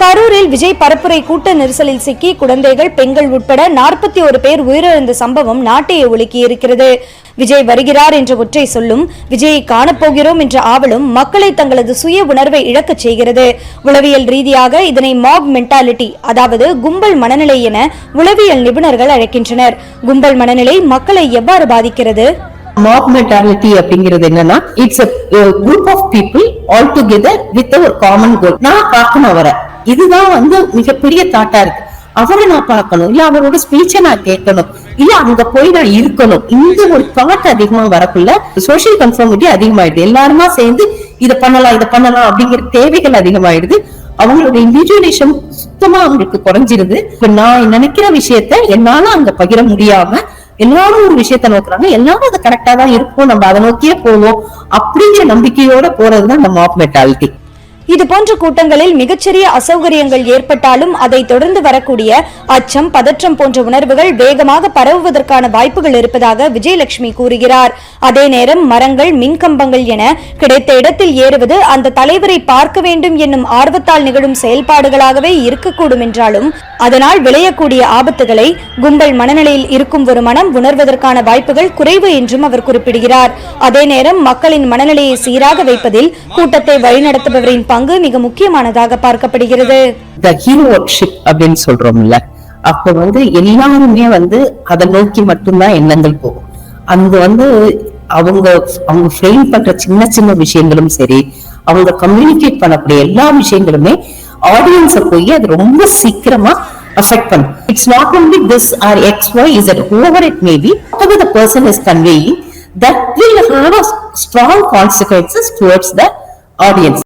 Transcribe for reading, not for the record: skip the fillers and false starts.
கரூரில் விஜய் பரப்புரை கூட்ட நெரிசலில் சிக்கி குழந்தைகள், பெண்கள் உட்பட 41 பேர் உயிரிழந்த சம்பவம் நாட்டையே உலுக்கியிருக்கிறது. விஜய் வருகிறார் என்ற ஒற்றை சொல்லும், விஜயை காணப்போகிறோம் என்ற ஆவலும் மக்களை தங்களது சுய உணர்வை இழக்கச் செய்கிறது. உளவியல் ரீதியாக இதனை மாப் மென்டாலிட்டி, அதாவது கும்பல் மனநிலை என உளவியல் நிபுணர்கள் அழைக்கின்றனர். கும்பல் மனநிலை மக்களை எவ்வாறு பாதிக்கிறது? மாப் மென்டாலிட்டி அப்படிங்கிறது என்னன்னா, it's a group of people all together with a common goal. நான் பார்க்கணும் அவரை, இதுதான் மிகப்பெரிய தாட்டா இருக்கு. அவரை நான் பார்க்கணும், இல்ல அவரோட ஸ்பீச்சை நான் கேட்கணும், இல்ல அங்க போய் நான் இருக்கணும். இந்த ஒரு தாட் அதிகமா வரக்குள்ள சோசியல் கன்ஃபார்மிட்டி அதிகமாயிடுது. எல்லாருமா சேர்ந்து இதை பண்ணலாம் அப்படிங்கிற தேவைகள் அதிகமாயிடுது. அவங்களோட இண்டிவிஜுவலேஷன் சுத்தமா அவங்களுக்கு குறைஞ்சிருது. இப்ப நான் நினைக்கிற விஷயத்த என்னால அங்க பகிர முடியாம எல்லாரும் ஒரு விஷயத்த நோக்குறாங்க, எல்லாரும் அது கரெக்டா தான் இருக்கும், நம்ம அதை நோக்கியே போவோம் அப்படிங்கிற நம்பிக்கையோட போறதுதான் இந்த மாப் மென்டாலிட்டி. இது போன்ற கூட்டங்களில் மிகச்சிறிய அசௌகரியங்கள் ஏற்பட்டாலும் அதை தொடர்ந்து வரக்கூடிய அச்சம், பதற்றம் போன்ற உணர்வுகள் வேகமாக பரவுவதற்கான வாய்ப்புகள் இருப்பதாக விஜயலட்சுமி கூறுகிறார். அதே நேரம் மரங்கள், மின்கம்பங்கள் என கிடைத்த இடத்தில் ஏறுவது அந்த தலைவரை பார்க்க வேண்டும் என்னும் ஆர்வத்தால் நிகழும் செயல்பாடுகளாகவே இருக்கக்கூடும் என்றாலும் அதனால் விளையக்கூடிய ஆபத்துகளை கும்பல் மனநிலையில் இருக்கும் ஒரு மனம் உணர்வதற்கான வாய்ப்புகள் குறைவு என்றும் அவர் குறிப்பிடுகிறார். அதே நேரம் மக்களின் மனநிலையை சீராக வைப்பதில் கூட்டத்தை வழிநடத்துபவரின் பங்கு மிக முக்கியமானதாக பார்க்கப்படுகிறது. அப்படின்னு சொல்றோம்ல, அப்ப எல்லாருமே அதை நோக்கி மட்டும்தான் எண்ணங்கள் போகும். அவங்க ஃப்ரேம் பண்ற சின்ன சின்ன விஷயங்களும் சரி, அவங்க கம்யூனிகேட் பண்ணக்கூடிய எல்லா விஷயங்களுமே ஆடியன்ஸ போய் அது ரொம்ப சீக்கிரமா அஃபெக்ட் பண்ணும். It's not only this or XY Z, whoever it may be, whatever the person is conveying, that will have strong consequences towards the audience.